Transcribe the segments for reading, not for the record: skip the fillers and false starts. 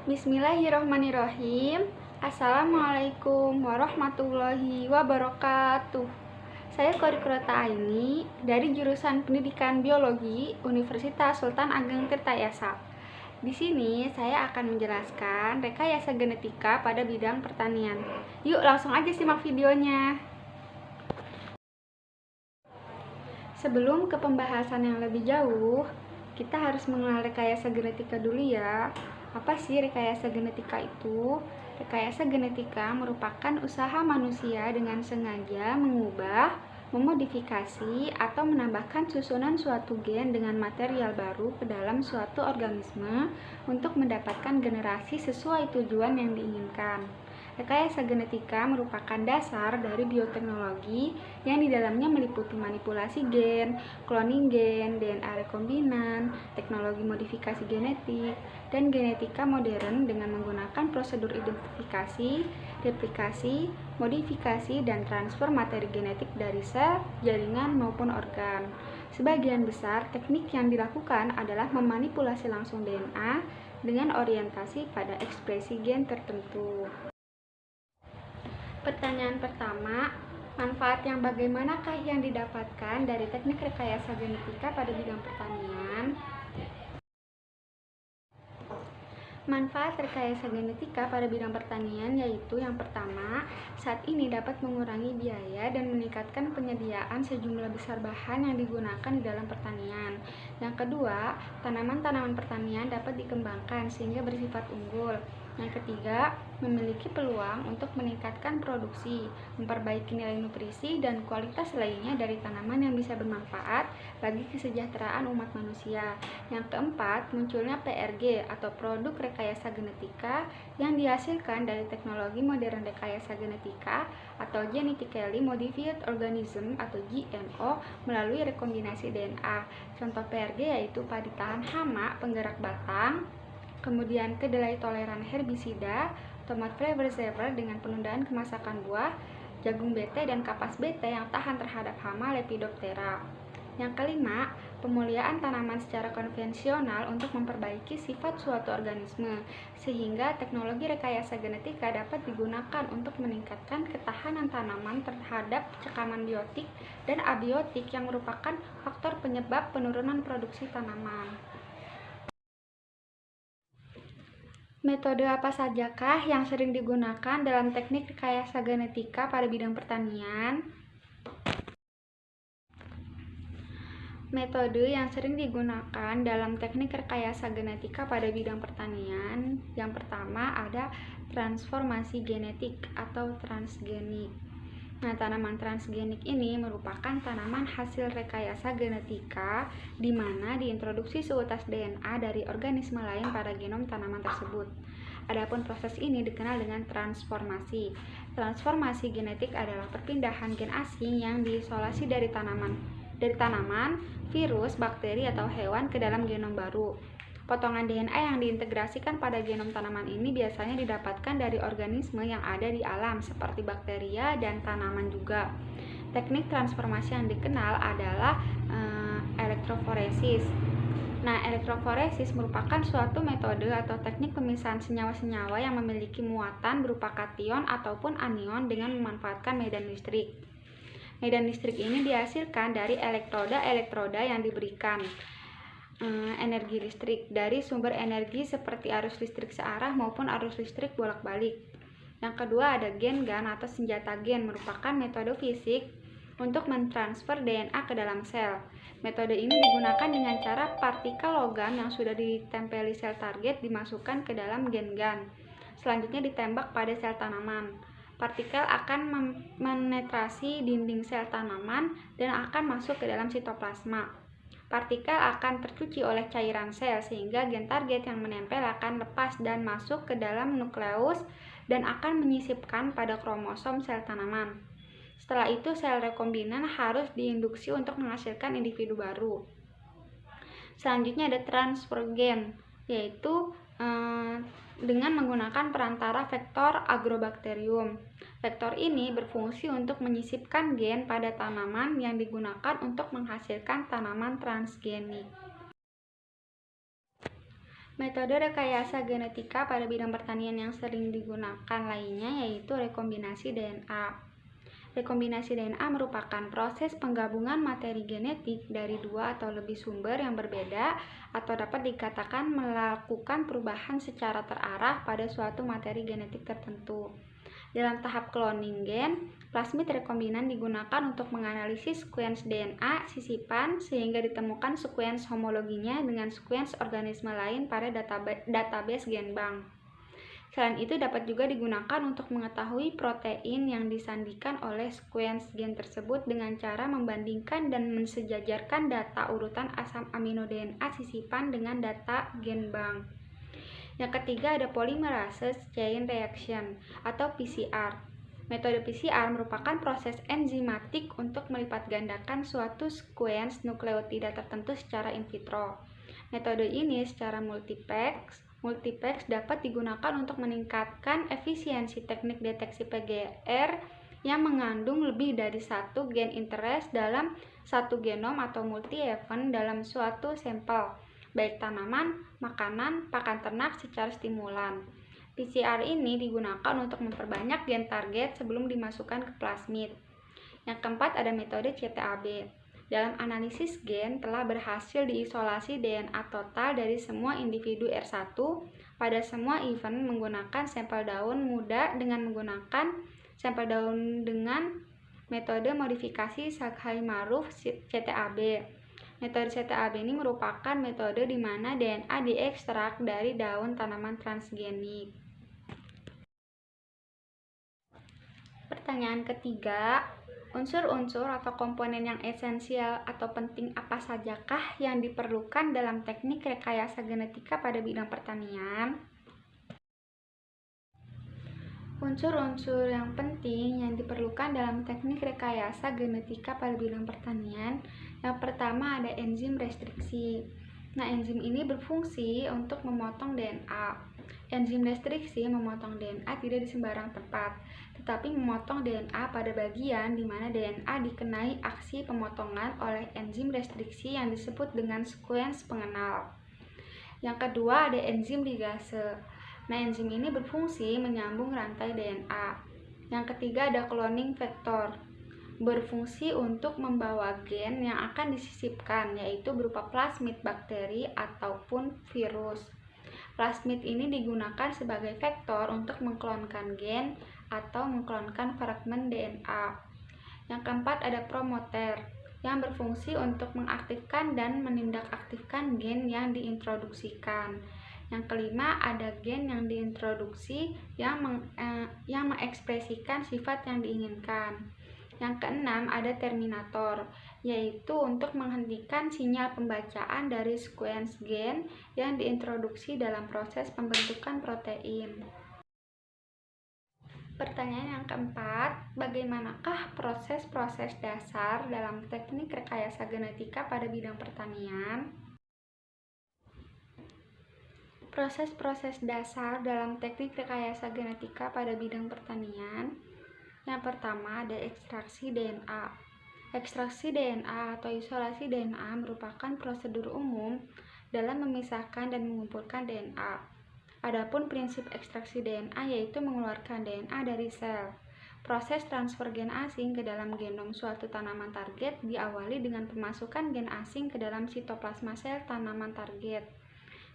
Bismillahirrohmanirrohim. Assalamualaikum warahmatullahi wabarakatuh. Saya Korikrota Aini dari jurusan Pendidikan Biologi Universitas Sultan Ageng Tirtayasa. Di sini saya akan menjelaskan rekayasa genetika pada bidang pertanian. Yuk langsung aja simak videonya. Sebelum ke pembahasan yang lebih jauh, kita harus mengenal rekayasa genetika dulu ya. Apa sih rekayasa genetika itu? Rekayasa genetika merupakan usaha manusia dengan sengaja mengubah, memodifikasi, atau menambahkan susunan suatu gen dengan material baru ke dalam suatu organisme untuk mendapatkan generasi sesuai tujuan yang diinginkan. Rekayasa genetika merupakan dasar dari bioteknologi yang di dalamnya meliputi manipulasi gen, cloning gen, DNA rekombinan, teknologi modifikasi genetik, dan genetika modern dengan menggunakan prosedur identifikasi, replikasi, modifikasi, dan transfer materi genetik dari sel, jaringan, maupun organ. Sebagian besar teknik yang dilakukan adalah memanipulasi langsung DNA dengan orientasi pada ekspresi gen tertentu. Pertanyaan pertama, manfaat yang bagaimanakah yang didapatkan dari teknik rekayasa genetika pada bidang pertanian? Manfaat rekayasa genetika pada bidang pertanian yaitu yang pertama, saat ini dapat mengurangi biaya dan meningkatkan penyediaan sejumlah besar bahan yang digunakan di dalam pertanian. Yang kedua, tanaman-tanaman pertanian dapat dikembangkan sehingga bersifat unggul. Yang ketiga, memiliki peluang untuk meningkatkan produksi, memperbaiki nilai nutrisi dan kualitas lainnya dari tanaman yang bisa bermanfaat bagi kesejahteraan umat manusia. Yang keempat, munculnya PRG atau produk rekayasa genetika yang dihasilkan dari teknologi modern rekayasa genetika atau Genetically Modified Organism atau GMO melalui rekombinasi DNA. Contoh PRG yaitu padi tahan hama, penggerak batang, kemudian kedelai toleran herbisida, tomat flavor saver dengan penundaan kemasakan buah, jagung bete dan kapas bete yang tahan terhadap hama Lepidoptera. Yang kelima, pemuliaan tanaman secara konvensional untuk memperbaiki sifat suatu organisme, sehingga teknologi rekayasa genetika dapat digunakan untuk meningkatkan ketahanan tanaman terhadap cekaman biotik dan abiotik yang merupakan faktor penyebab penurunan produksi tanaman. Metode apa sajakah yang sering digunakan dalam teknik rekayasa genetika pada bidang pertanian? Metode yang sering digunakan dalam teknik rekayasa genetika pada bidang pertanian, yang pertama ada transformasi genetik atau transgenik. Nah, tanaman transgenik ini merupakan tanaman hasil rekayasa genetika di mana diintroduksi seutas DNA dari organisme lain pada genom tanaman tersebut. Adapun proses ini dikenal dengan transformasi. Transformasi genetik adalah perpindahan gen asing yang diisolasi dari tanaman, virus, bakteri, atau hewan ke dalam genom baru. Potongan DNA yang diintegrasikan pada genom tanaman ini biasanya didapatkan dari organisme yang ada di alam seperti bakteria dan tanaman juga. Teknik transformasi yang dikenal adalah elektroforesis. Nah, elektroforesis merupakan suatu metode atau teknik pemisahan senyawa-senyawa yang memiliki muatan berupa kation ataupun anion dengan memanfaatkan medan listrik. Medan listrik ini dihasilkan dari elektroda yang diberikan energi listrik dari sumber energi seperti arus listrik searah maupun arus listrik bolak-balik. Yang kedua ada gen gun atau senjata gen, merupakan metode fisik untuk mentransfer DNA ke dalam sel. Metode ini digunakan dengan cara partikel logam yang sudah ditempeli sel target dimasukkan ke dalam gen gun. Selanjutnya ditembak pada sel tanaman. Partikel akan menetrasi dinding sel tanaman dan akan masuk ke dalam sitoplasma. Partikel akan tercuci oleh cairan sel sehingga gen target yang menempel akan lepas dan masuk ke dalam nukleus dan akan menyisipkan pada kromosom sel tanaman. Setelah itu sel rekombinan harus diinduksi untuk menghasilkan individu baru. Selanjutnya ada transfer gen, yaitu dengan menggunakan perantara vektor agrobakterium. Vektor ini berfungsi untuk menyisipkan gen pada tanaman yang digunakan untuk menghasilkan tanaman transgenik. Metode rekayasa genetika pada bidang pertanian yang sering digunakan lainnya yaitu rekombinasi DNA. Rekombinasi DNA merupakan proses penggabungan materi genetik dari dua atau lebih sumber yang berbeda atau dapat dikatakan melakukan perubahan secara terarah pada suatu materi genetik tertentu. Dalam tahap cloning gen, plasmid rekombinan digunakan untuk menganalisis sekuens DNA sisipan sehingga ditemukan sekuens homologinya dengan sekuens organisme lain pada database genbank. Selain itu dapat juga digunakan untuk mengetahui protein yang disandikan oleh sekuens gen tersebut dengan cara membandingkan dan mensejajarkan data urutan asam amino DNA sisipan dengan data genbank. Yang ketiga ada polymerase chain reaction atau PCR. Metode PCR merupakan proses enzimatik untuk melipat gandakan suatu sekuens nukleotida tertentu secara in vitro. Metode ini secara multiplex dapat digunakan untuk meningkatkan efisiensi teknik deteksi PGR yang mengandung lebih dari satu gen interest dalam satu genom atau multi-event dalam suatu sampel, baik tanaman, makanan, pakan ternak secara stimulan. PCR ini digunakan untuk memperbanyak gen target sebelum dimasukkan ke plasmid. Yang keempat ada metode CTAB. Dalam analisis gen telah berhasil diisolasi DNA total dari semua individu R1 pada semua event menggunakan sampel daun muda dengan menggunakan sampel daun dengan metode modifikasi Saghai-Maruf CTAB. Metode CTAB ini merupakan metode di mana DNA diekstrak dari daun tanaman transgenik. Pertanyaan ketiga, unsur-unsur atau komponen yang esensial atau penting apa sajakah yang diperlukan dalam teknik rekayasa genetika pada bidang pertanian? Unsur-unsur yang penting yang diperlukan dalam teknik rekayasa genetika pada bidang pertanian, yang pertama ada enzim restriksi. Nah, enzim ini berfungsi untuk memotong DNA. Enzim restriksi memotong DNA tidak di sembarang tempat, tetapi memotong DNA pada bagian di mana DNA dikenai aksi pemotongan oleh enzim restriksi yang disebut dengan sekuens pengenal. Yang kedua ada enzim ligase. Nah, enzim ini berfungsi menyambung rantai DNA. Yang ketiga ada cloning vektor. Berfungsi untuk membawa gen yang akan disisipkan, yaitu berupa plasmid bakteri ataupun virus. Plasmid ini digunakan sebagai vektor untuk mengklonkan gen atau mengklonkan fragmen DNA. Yang keempat ada promoter yang berfungsi untuk mengaktifkan dan menindakaktifkan gen yang diintroduksikan. Yang kelima ada gen yang diintroduksi yang mengekspresikan sifat yang diinginkan. Yang keenam ada terminator, yaitu untuk menghentikan sinyal pembacaan dari sekuens gen yang diintroduksi dalam proses pembentukan protein. Pertanyaan yang keempat, bagaimanakah proses-proses dasar dalam teknik rekayasa genetika pada bidang pertanian? Proses-proses dasar dalam teknik rekayasa genetika pada bidang pertanian. Yang pertama ada ekstraksi DNA. Ekstraksi DNA atau isolasi DNA merupakan prosedur umum dalam memisahkan dan mengumpulkan DNA. Adapun prinsip ekstraksi DNA yaitu mengeluarkan DNA dari sel. Proses transfer gen asing ke dalam genom suatu tanaman target diawali dengan pemasukan gen asing ke dalam sitoplasma sel tanaman target.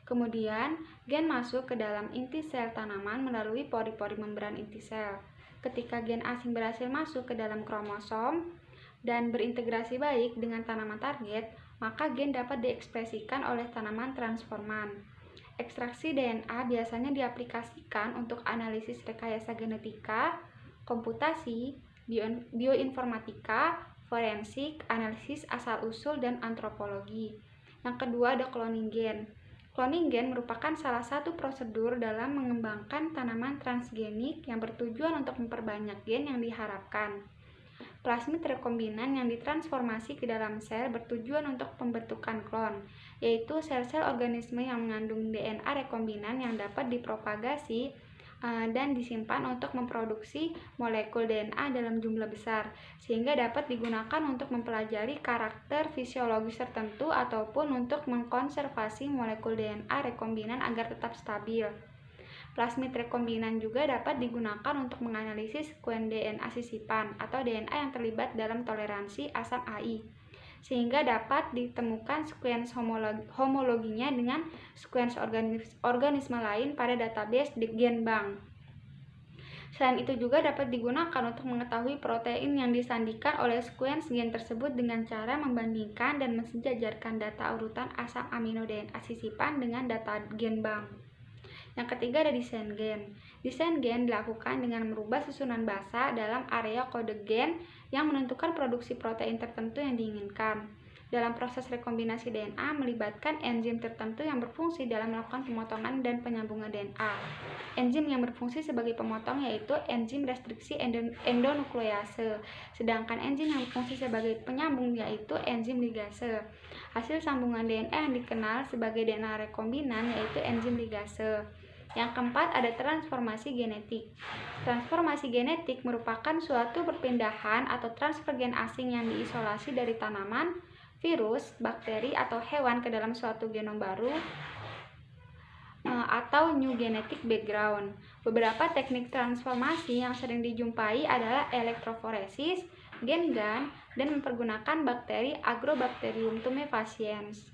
Kemudian, gen masuk ke dalam inti sel tanaman melalui pori-pori membran inti sel. Ketika gen asing berhasil masuk ke dalam kromosom dan berintegrasi baik dengan tanaman target, maka gen dapat diekspresikan oleh tanaman transforman. Ekstraksi DNA biasanya diaplikasikan untuk analisis rekayasa genetika, komputasi, bioinformatika, forensik, analisis asal-usul, dan antropologi. Yang kedua ada cloning gen. Cloning gen merupakan salah satu prosedur dalam mengembangkan tanaman transgenik yang bertujuan untuk memperbanyak gen yang diharapkan. Plasmid rekombinan yang ditransformasi ke dalam sel bertujuan untuk pembentukan klon, yaitu sel-sel organisme yang mengandung DNA rekombinan yang dapat dipropagasi dan disimpan untuk memproduksi molekul DNA dalam jumlah besar, sehingga dapat digunakan untuk mempelajari karakter fisiologis tertentu ataupun untuk mengkonservasi molekul DNA rekombinan agar tetap stabil. Plasmid rekombinan juga dapat digunakan untuk menganalisis sekuen DNA sisipan atau DNA yang terlibat dalam toleransi asam AI, sehingga dapat ditemukan sekuens homologinya dengan sekuens organisme lain pada database gen bank. Selain itu juga dapat digunakan untuk mengetahui protein yang disandikan oleh sekuens gen tersebut dengan cara membandingkan dan mensejajarkan data urutan asam amino DNA sisipan dengan data gen bank. Yang ketiga ada desain gen. Desain gen dilakukan dengan merubah susunan basa dalam area kode gen yang menentukan produksi protein tertentu yang diinginkan. Dalam proses rekombinasi DNA melibatkan enzim tertentu yang berfungsi dalam melakukan pemotongan dan penyambungan DNA. Enzim yang berfungsi sebagai pemotong yaitu enzim restriksi endonuklease, sedangkan enzim yang berfungsi sebagai penyambung yaitu enzim ligase. Hasil sambungan DNA yang dikenal sebagai DNA rekombinan yaitu enzim ligase. Yang keempat ada transformasi genetik. Transformasi genetik merupakan suatu perpindahan atau transfer gen asing yang diisolasi dari tanaman, virus, bakteri, atau hewan ke dalam suatu genom baru atau new genetic background. Beberapa teknik transformasi yang sering dijumpai adalah elektroforesis, gen gun, dan mempergunakan bakteri Agrobacterium tumefaciens.